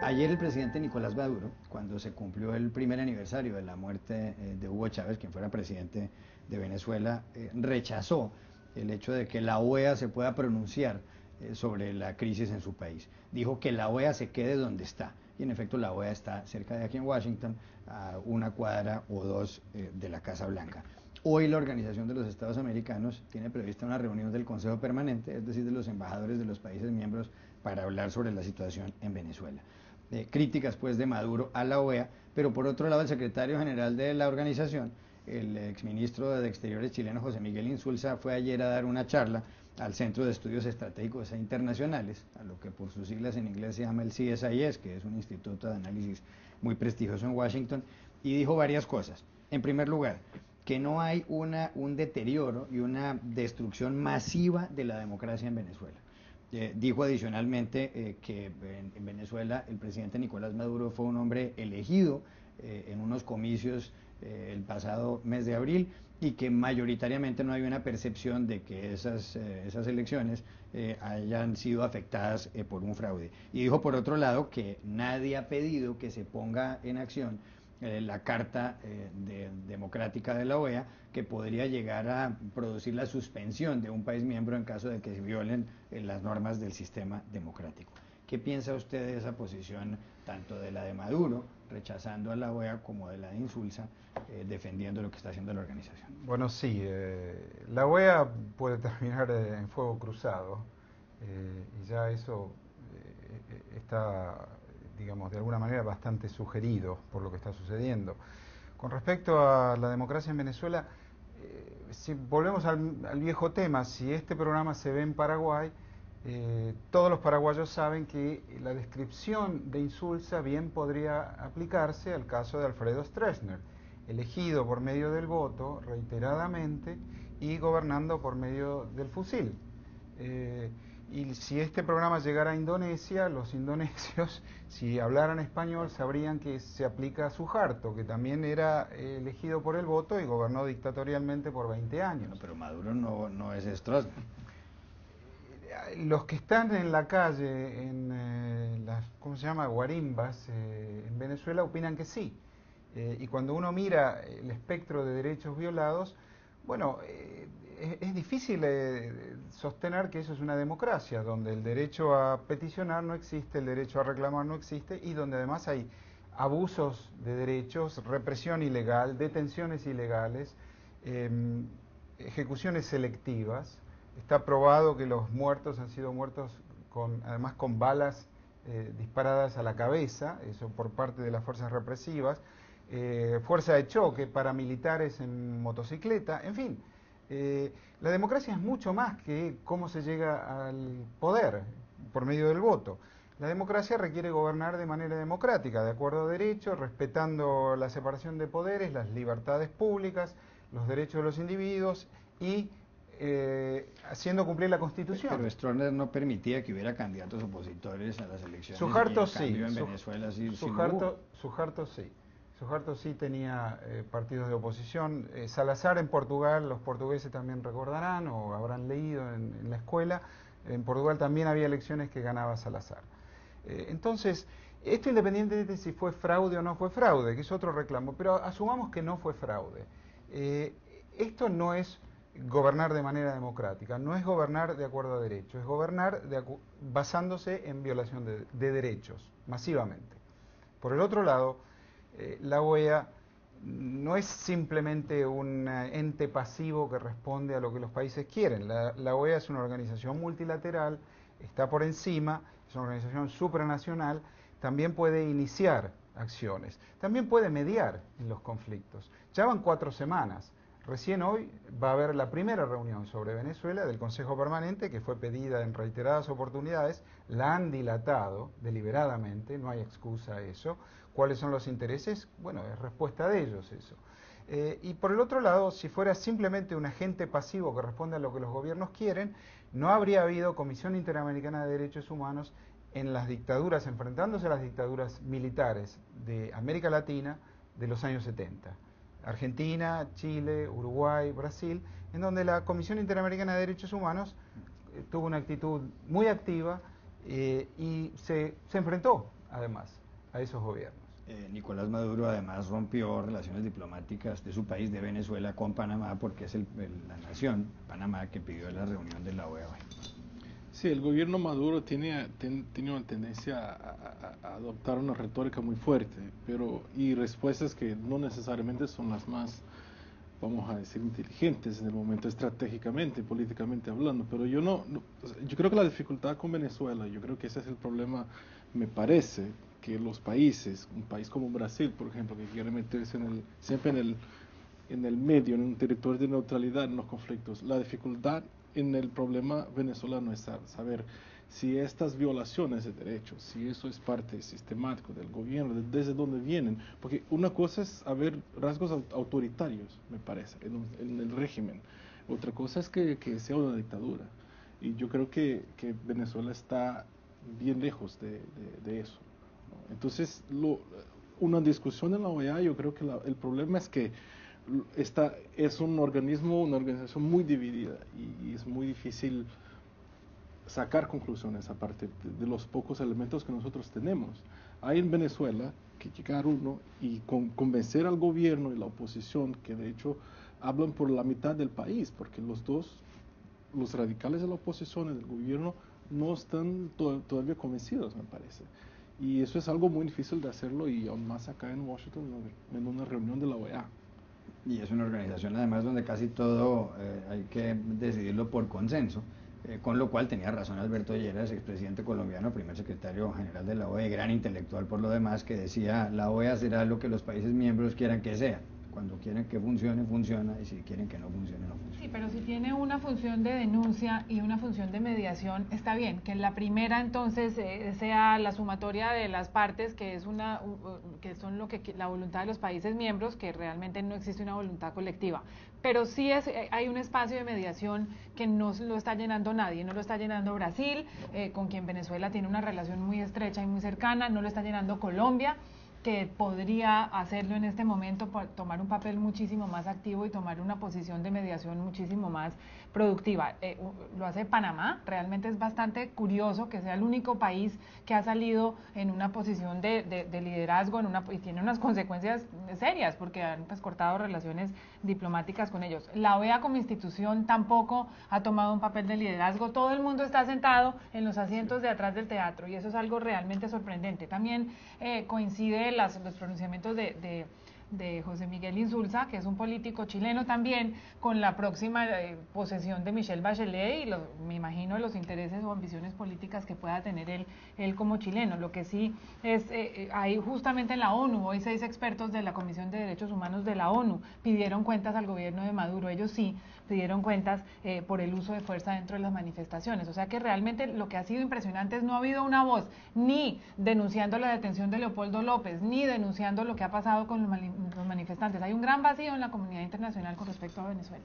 Ayer el presidente Nicolás Maduro, cuando se cumplió el primer aniversario de la muerte de Hugo Chávez, quien fuera presidente de Venezuela, rechazó el hecho de que la OEA se pueda pronunciar sobre la crisis en su país. Dijo que la OEA se quede donde está. Y en efecto la OEA está cerca de aquí en Washington, a una cuadra o dos de la Casa Blanca. Hoy la Organización de los Estados Americanos tiene prevista una reunión del Consejo Permanente, es decir, de los embajadores de los países miembros, para hablar sobre la situación en Venezuela. Críticas pues de Maduro a la OEA, pero por otro lado el secretario general de la organización, el exministro de Exteriores chileno José Miguel Insulza, fue ayer a dar una charla al Centro de Estudios Estratégicos e Internacionales, a lo que por sus siglas en inglés se llama el CSIS, que es un instituto de análisis muy prestigioso en Washington, y dijo varias cosas. En primer lugar, que no hay un deterioro y una destrucción masiva de la democracia en Venezuela. Dijo adicionalmente que en Venezuela el presidente Nicolás Maduro fue un hombre elegido en unos comicios el pasado mes de abril y que mayoritariamente no hay una percepción de que esas elecciones hayan sido afectadas por un fraude. Y dijo por otro lado que nadie ha pedido que se ponga en acción la Carta Democrática de la OEA, que podría llegar a producir la suspensión de un país miembro en caso de que se violen las normas del sistema democrático. ¿Qué piensa usted de esa posición, tanto de la de Maduro, rechazando a la OEA, como de la de Insulza, defendiendo lo que está haciendo la organización? Bueno, sí, la OEA puede terminar en fuego cruzado y ya eso está, digamos, de alguna manera bastante sugerido por lo que está sucediendo. Con respecto a la democracia en Venezuela, si volvemos al viejo tema, si este programa se ve en Paraguay, todos los paraguayos saben que la descripción de Insulza bien podría aplicarse al caso de Alfredo Stroessner, elegido por medio del voto reiteradamente y gobernando por medio del fusil. Y si este programa llegara a Indonesia, los indonesios, si hablaran español, sabrían que se aplica a Suharto, que también era elegido por el voto y gobernó dictatorialmente por 20 años. Bueno, pero Maduro no es Stroessner. Los que están en la calle, en las, ¿cómo se llama?, guarimbas, en Venezuela, opinan que sí. Y cuando uno mira el espectro de derechos violados, bueno, es difícil sostener que eso es una democracia, donde el derecho a peticionar no existe, el derecho a reclamar no existe, y donde además hay abusos de derechos, represión ilegal, detenciones ilegales, ejecuciones selectivas. Está probado que los muertos han sido muertos además con balas disparadas a la cabeza, eso por parte de las fuerzas represivas, fuerza de choque, paramilitares en motocicleta, en fin. La democracia es mucho más que cómo se llega al poder por medio del voto. La democracia requiere gobernar de manera democrática, de acuerdo a derechos, respetando la separación de poderes, las libertades públicas, los derechos de los individuos y haciendo cumplir la Constitución. Pero Stroessner no permitía que hubiera candidatos opositores a las elecciones. Suharto y en cambio sí. en Venezuela sí, Suharto sí. Suharto sí tenía partidos de oposición. Salazar en Portugal, los portugueses también recordarán o habrán leído en la escuela, en Portugal también había elecciones que ganaba Salazar. Entonces, esto independientemente de si fue fraude o no fue fraude, que es otro reclamo, pero asumamos que no fue fraude. Esto no es gobernar de manera democrática, no es gobernar de acuerdo a derechos, es gobernar basándose en violación de derechos, masivamente. Por el otro lado, la OEA no es simplemente un ente pasivo que responde a lo que los países quieren. La OEA es una organización multilateral, está por encima, es una organización supranacional, también puede iniciar acciones, también puede mediar en los conflictos. Ya van 4 semanas. Recién hoy va a haber la primera reunión sobre Venezuela del Consejo Permanente, que fue pedida en reiteradas oportunidades, la han dilatado deliberadamente, no hay excusa a eso. ¿Cuáles son los intereses? Bueno, es respuesta de ellos eso. Y por el otro lado, si fuera simplemente un agente pasivo que responde a lo que los gobiernos quieren, no habría habido Comisión Interamericana de Derechos Humanos en las dictaduras, enfrentándose a las dictaduras militares de América Latina de los años 70. Argentina, Chile, Uruguay, Brasil, en donde la Comisión Interamericana de Derechos Humanos tuvo una actitud muy activa y se enfrentó, además, a esos gobiernos. Nicolás Maduro además rompió relaciones diplomáticas de su país, de Venezuela, con Panamá, porque es la nación, Panamá, que pidió la reunión de la OEA. Sí, el gobierno Maduro tiene una tendencia a adoptar una retórica muy fuerte, y respuestas que no necesariamente son las más, vamos a decir, inteligentes en el momento estratégicamente, políticamente hablando. Pero yo yo creo que la dificultad con Venezuela, yo creo que ese es el problema, me parece, que los países, un país como Brasil, por ejemplo, que quiere meterse siempre en el medio, en un territorio de neutralidad en los conflictos, la dificultad en el problema venezolano es saber si estas violaciones de derechos, si eso es parte sistemático del gobierno, desde dónde vienen, porque una cosa es haber rasgos autoritarios, me parece, en el régimen, otra cosa es que sea una dictadura, y yo creo que Venezuela está bien lejos de eso, ¿no? Entonces, una discusión en la OEA, yo creo que el problema es que esta es una organización muy dividida y es muy difícil sacar conclusiones a partir de los pocos elementos que nosotros tenemos. Hay en Venezuela que llegar uno y convencer al gobierno y la oposición, que de hecho hablan por la mitad del país, porque los radicales de la oposición y del gobierno no están todavía convencidos, me parece. Y eso es algo muy difícil de hacerlo, y aún más acá en Washington, en una reunión de la OEA. Y es una organización además donde casi todo hay que decidirlo por consenso, con lo cual tenía razón Alberto Lleras, expresidente colombiano, primer secretario general de la OEA, gran intelectual por lo demás, que decía: la OEA será lo que los países miembros quieran que sea. Cuando quieren que funcione, funciona, y si quieren que no funcione, no funciona. Sí, pero si tiene una función de denuncia y una función de mediación, está bien. Que la primera entonces sea la sumatoria de las partes, que es que son la voluntad de los países miembros, que realmente no existe una voluntad colectiva. Pero sí hay un espacio de mediación que no lo está llenando nadie, no lo está llenando Brasil, con quien Venezuela tiene una relación muy estrecha y muy cercana, no lo está llenando Colombia, que podría hacerlo en este momento, tomar un papel muchísimo más activo y tomar una posición de mediación muchísimo más productiva. Lo hace Panamá. Realmente es bastante curioso que sea el único país que ha salido en una posición de liderazgo y tiene unas consecuencias serias, porque han cortado relaciones diplomáticas con ellos. La OEA como institución tampoco ha tomado un papel de liderazgo. Todo el mundo está sentado en los asientos de atrás del teatro, y eso es algo realmente sorprendente. También coincide los pronunciamientos de José Miguel Insulza, que es un político chileno también, con la próxima posesión de Michelle Bachelet, y me imagino los intereses o ambiciones políticas que pueda tener él como chileno. Lo que sí es, hay justamente en la ONU, hoy 6 expertos de la Comisión de Derechos Humanos de la ONU pidieron cuentas al gobierno de Maduro. Ellos sí pidieron cuentas por el uso de fuerza dentro de las manifestaciones. O sea que realmente lo que ha sido impresionante es no ha habido una voz ni denunciando la detención de Leopoldo López, ni denunciando lo que ha pasado con los manifestantes. Hay un gran vacío en la comunidad internacional con respecto a Venezuela.